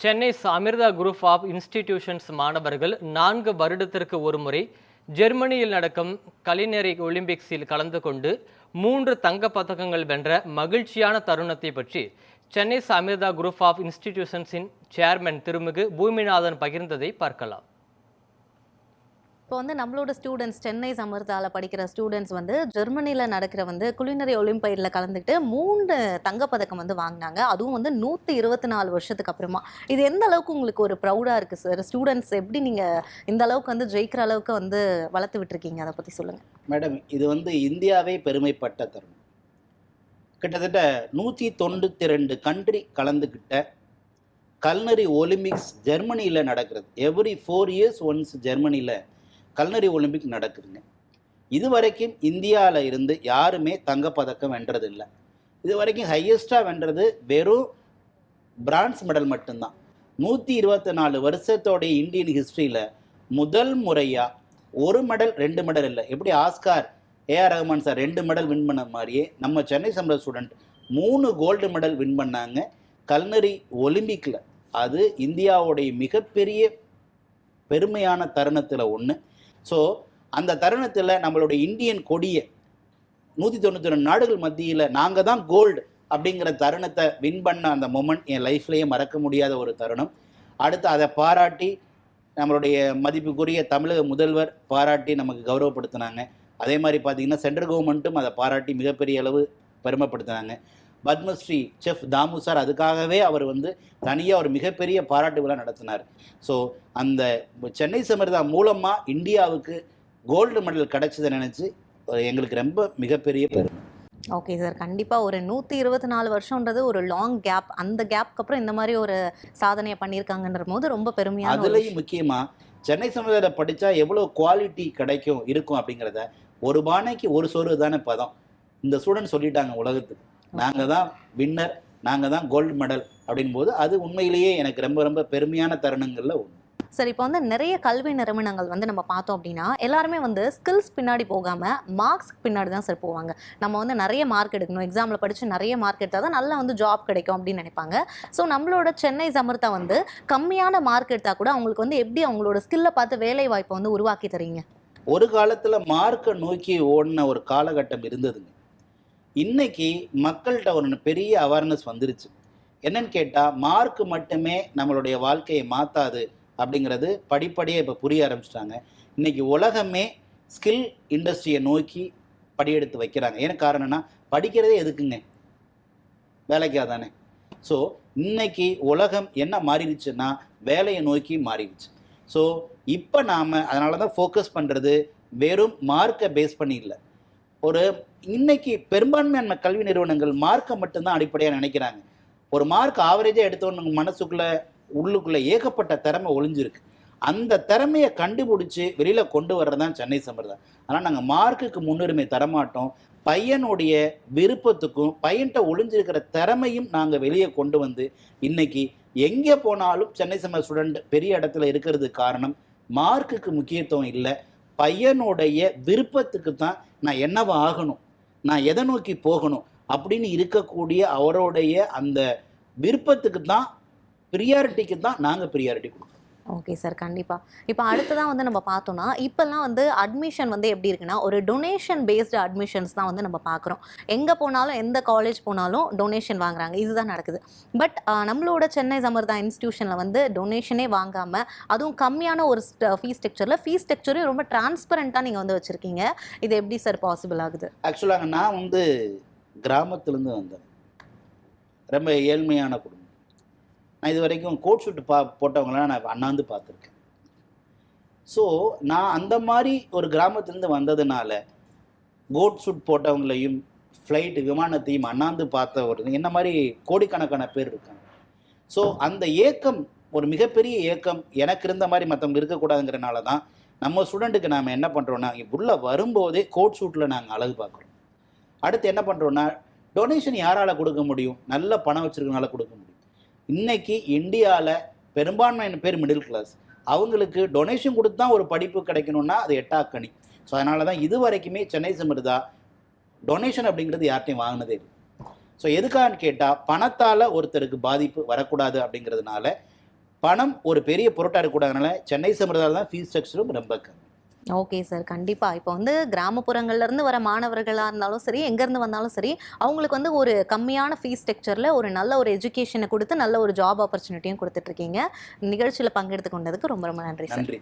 Chennai Amrita group of institutions மாணவர்கள் 4 வருடத்திற்கு ஒருமுறை ஜெர்மனியில் நடக்கும் கலினரி ஒலிம்பிக்ஸில் கலந்து கொண்டு 3 தங்கப் பதக்கங்கள் வென்ற மகிழ்ச்சியான தருணத்தை பற்றி சென்னை அமிர்தா குரூப் ஆஃப் இன்ஸ்டிடியூஷன்ஸின் சேர்மன் திருமிகு பூமிநாதன் பகிர்ந்ததை பார்க்கலாம். இப்போ நம்மளோட ஸ்டூடெண்ட்ஸ் சென்னை அமிர்தாவில் படிக்கிற ஸ்டூடெண்ட்ஸ் ஜெர்மனியில் நடக்கிற குலினரி ஒலிம்பியாடில் கலந்துக்கிட்டு 3 தங்கப்பதக்கம் வாங்கினாங்க. அதுவும் 124 வருஷத்துக்கு அப்புறமா. இது எந்த அளவுக்கு உங்களுக்கு ஒரு ப்ரௌடாக இருக்குது சார்? ஸ்டூடெண்ட்ஸ் எப்படி நீங்கள் இந்த அளவுக்கு ஜெயிக்கிற அளவுக்கு வளர்த்து விட்டுருக்கீங்க, அதை பற்றி சொல்லுங்கள். மேடம், இது இந்தியாவே பெருமைப்பட்ட தருணம். கிட்டத்தட்ட 192 கண்ட்ரி கலந்துக்கிட்ட கல்னரி ஒலிம்பிக்ஸ் ஜெர்மனியில் நடக்கிறது. எவ்ரி 4 இயர்ஸ் ஒன்ஸ் ஜெர்மனியில் கல்னரி ஒலிம்பிக் நடக்குதுங்க. இது வரைக்கும் இந்தியாவில் இருந்து யாருமே தங்கப்பதக்கம் வென்றதில்லை. இது வரைக்கும் ஹையஸ்டாக வென்றது வெறும் பிரான்ஸ் மெடல் மட்டும்தான். 124 வருஷத்தோடைய இந்தியன் ஹிஸ்ட்ரியில் முதல் முறையாக 1 மெடல் 2 மெடல் இல்லை. எப்படி Oscar AR Rahman sir 2 medal win பண்ண மாதிரியே நம்ம சென்னை சம்பள ஸ்டூடெண்ட் 3 கோல்டு மெடல் வின் பண்ணாங்க கல்னரி ஒலிம்பிக்கில். அது இந்தியாவுடைய மிகப்பெரிய பெருமையான தருணத்தில் ஒன்று. ஸோ அந்த தருணத்தில் நம்மளுடைய இந்தியன் கொடியை 192 நாடுகள் மத்தியில் நாங்கள் தான் கோல்டு அப்படிங்கிற தருணத்தை வின் பண்ண அந்த மொமெண்ட் என் லைஃப்லேயே மறக்க முடியாத ஒரு தருணம். அடுத்து அதை பாராட்டி நம்மளுடைய மதிப்புக்குரிய தமிழக முதல்வர் பாராட்டி நமக்கு கௌரவப்படுத்தினாங்க. அதே மாதிரி பார்த்திங்கன்னா சென்ட்ரல் கவர்மெண்ட்டும் அதை பாராட்டி மிகப்பெரிய அளவு பெருமைப்படுத்தினாங்க. பத்மஸ்ரீ செஃப் தாமு சார் அதுக்காகவே அவர் தனியாக ஒரு மிகப்பெரிய பாராட்டு விழா நடத்தினார். ஸோ அந்த சென்னை அமிர்தா மூலமாக இந்தியாவுக்கு கோல்டு மெடல் கிடைச்சதை நினச்சி எங்களுக்கு ரொம்ப மிகப்பெரிய பெருமை. ஓகே சார், கண்டிப்பாக ஒரு 124 வருஷன்றது ஒரு லாங் கேப். அந்த கேப்க்கு அப்புறம் இந்த மாதிரி ஒரு சாதனையை பண்ணியிருக்காங்கன்ற போது ரொம்ப பெருமையாக. அதுலேயும் முக்கியமாக சென்னை சமுதாயத்தில் படித்தா எவ்வளோ குவாலிட்டி கிடைக்கும் இருக்கும் அப்படிங்கிறத, ஒரு பானைக்கு ஒரு சோறு தானே பதம். இந்த ஸ்டூடெண்ட் சொல்லிட்டாங்க உலகத்துக்கு, நாங்கள் தான் வின்னர், நாங்கள் தான் கோல்டு மெடல் அப்படின்போது அது உண்மையிலேயே எனக்கு ரொம்ப ரொம்ப பெருமையான தருணங்களில் ஒன்று. சரி, இப்போ நிறைய கல்வி நிறுவனங்கள் நம்ம பார்த்தோம் அப்படின்னா எல்லாருமே ஸ்கில்ஸ் பின்னாடி போகாமல் மார்க்ஸ்க்கு பின்னாடி தான் சார் போவாங்க. நம்ம நிறைய மார்க் எடுக்கணும், எக்ஸாமில் படித்து நிறைய மார்க் எடுத்தால் தான் நல்லா ஜாப் கிடைக்கும் அப்படின்னு நினைப்பாங்க. ஸோ நம்மளோட சென்னை அமிர்தா கம்மியான மார்க் எடுத்தால் கூட அவங்களுக்கு எப்படி அவங்களோட ஸ்கில்லை பார்த்து வேலை வாய்ப்பை உருவாக்கி தரீங்க? ஒரு காலத்தில் மார்க்கை நோக்கி ஓடின ஒரு காலகட்டம் இருந்ததுங்க. இன்னைக்கு மக்கள்கிட்ட ஒரு பெரிய அவேர்னஸ் வந்துருச்சு. என்னன்னு கேட்டால் மார்க் மட்டுமே நம்மளுடைய வாழ்க்கையை மாற்றாது அப்படிங்கிறது படிப்படியாக இப்போ புரிய ஆரம்பிச்சிட்டாங்க. இன்றைக்கி உலகமே ஸ்கில் இண்டஸ்ட்ரியை நோக்கி படியெடுத்து வைக்கிறாங்க. ஏன்னா காரணம்னா படிக்கிறதே எதுக்குங்க? வேலைக்காக தானே. ஸோ இன்னைக்கு உலகம் என்ன மாறிடுச்சுன்னா வேலையை நோக்கி மாறிடுச்சு. ஸோ இப்போ நாம் அதனால தான் ஃபோக்கஸ் பண்ணுறது வெறும் மார்க்கை பேஸ் பண்ணி இல்லை. ஒரு இன்னைக்கு பெரும்பான்மையான கல்வி நிறுவனங்கள் மார்க்கை மட்டும்தான் அடிப்படையாக நினைக்கிறாங்க. ஒரு மார்க் ஆவரேஜாக எடுத்தோன்னு மனசுக்குள்ளே உள்ளுக்குள்ளே ஏகப்பட்ட திறமை ஒளிஞ்சிருக்கு. அந்த திறமையை கண்டுபிடிச்சி வெளியில் கொண்டு வர்றதான் சென்னை அமிர்தா. ஆனால் நாங்கள் மார்க்குக்கு முன்னுரிமை தரமாட்டோம். பையனுடைய விருப்பத்துக்கும் பையன்கிட்ட ஒளிஞ்சிருக்கிற திறமையும் நாங்கள் வெளியே கொண்டு வந்து இன்னைக்கு எங்கே போனாலும் சென்னை அமிர்தா ஸ்டூடெண்ட் பெரிய இடத்துல இருக்கிறதுக்கு காரணம் மார்க்குக்கு முக்கியத்துவம் இல்லை, பையனுடைய விருப்பத்துக்கு தான் நான் என்னவா ஆகணும், நான் எதை நோக்கி போகணும் அப்படின்னு இருக்கக்கூடிய அவருடைய அந்த விருப்பத்துக்கு தான், ப்ரியாரிட்டிக்கு தான் நாங்கள் ப்ரியாரிட்டி கொடுக்குறோம். ஓகே சார், கண்டிப்பாக. இப்போ அடுத்ததான் நம்ம பார்த்தோன்னா இப்போல்லாம் அட்மிஷன் எப்படி இருக்குன்னா ஒரு டொனேஷன் பேஸ்டு அட்மிஷன்ஸ் தான் நம்ம பார்க்குறோம். எங்கே போனாலும் எந்த காலேஜ் போனாலும் டொனேஷன் வாங்குறாங்க, இதுதான் நடக்குது. பட் நம்மளோட சென்னை அமிர்தா இன்ஸ்டியூஷனில் டொனேஷனே வாங்காமல் அதுவும் கம்மியான ஒரு ஃபீஸ் ஸ்ட்ரக்சரையும் ரொம்ப டிரான்ஸ்பரண்ட்டாக நீங்கள் வச்சுருக்கீங்க. இது எப்படி சார் பாசிபிள் ஆகுது? ஆக்சுவலாக நான் கிராமத்துலேருந்து வந்தேன், ரொம்ப ஏழ்மையான குடும்பம். நான் இது வரைக்கும் கோட் ஷூட் போட்டவங்களாம் நான் அண்ணாந்து பார்த்துருக்கேன். ஸோ நான் அந்த மாதிரி ஒரு கிராமத்துலேருந்து வந்ததுனால கோட் ஷூட் போட்டவங்களையும் ஃப்ளைட்டு விமானத்தையும் அண்ணாந்து பார்த்த என்ன மாதிரி கோடிக்கணக்கான பேர் இருக்காங்க. ஸோ அந்த ஏக்கம் ஒரு மிகப்பெரிய ஏக்கம் எனக்கு இருந்த மாதிரி மற்றவங்க இருக்கக்கூடாதுங்கிறனால தான் நம்ம ஸ்டூடெண்ட்டுக்கு நாம் என்ன பண்ணுறோன்னா உள்ளே வரும்போதே கோட் ஷூட்டில் நாங்கள் அழகு பார்க்குறோம். அடுத்து என்ன பண்ணுறோன்னா டொனேஷன் யாரால் கொடுக்க முடியும்? நல்ல பணம் வச்சுருக்கனால கொடுக்க முடியும். இன்னைக்கு இந்தியாவில் பெரும்பான்மையான பேர் மிடில் கிளாஸ். அவங்களுக்கு டொனேஷன் கொடுத்து தான் ஒரு படிப்பு கிடைக்கணும்னா அது எட்டாக்கணி. ஸோ அதனால தான் இது வரைக்குமே சென்னை அமிர்தா டொனேஷன் அப்படிங்கிறது யார்ட்டையும் வாங்கினதே இல்லை. ஸோ எதுக்கான்னு கேட்டால் பணத்தால் ஒருத்தருக்கு பாதிப்பு வரக்கூடாது அப்படிங்கிறதுனால பணம் ஒரு பெரிய பொருட்டாக இருக்கக்கூடாதுனால சென்னை சம்பிரதாயம் தான் ஃபீஸ் ஸ்ட்ரக்சரும் ரொம்ப கம்மி. ஓகே சார், கண்டிப்பாக. இப்போ வந்து கிராமப்புறங்கள்லேருந்து வர மாணவர்களாக இருந்தாலும் சரி, எங்கேருந்து வந்தாலும் சரி, அவங்களுக்கு வந்து ஒரு கம்மியான ஃபீஸ் ஸ்ட்ரக்சரில் ஒரு நல்ல ஒரு எஜுகேஷனை கொடுத்து நல்ல ஒரு ஜாப் ஆப்பர்ச்சுனிட்டியும் கொடுத்துட்ருக்கீங்க. நிகழ்ச்சியில் பங்கெடுத்து கொண்டதுக்கு ரொம்ப ரொம்ப நன்றி சார். நன்றி.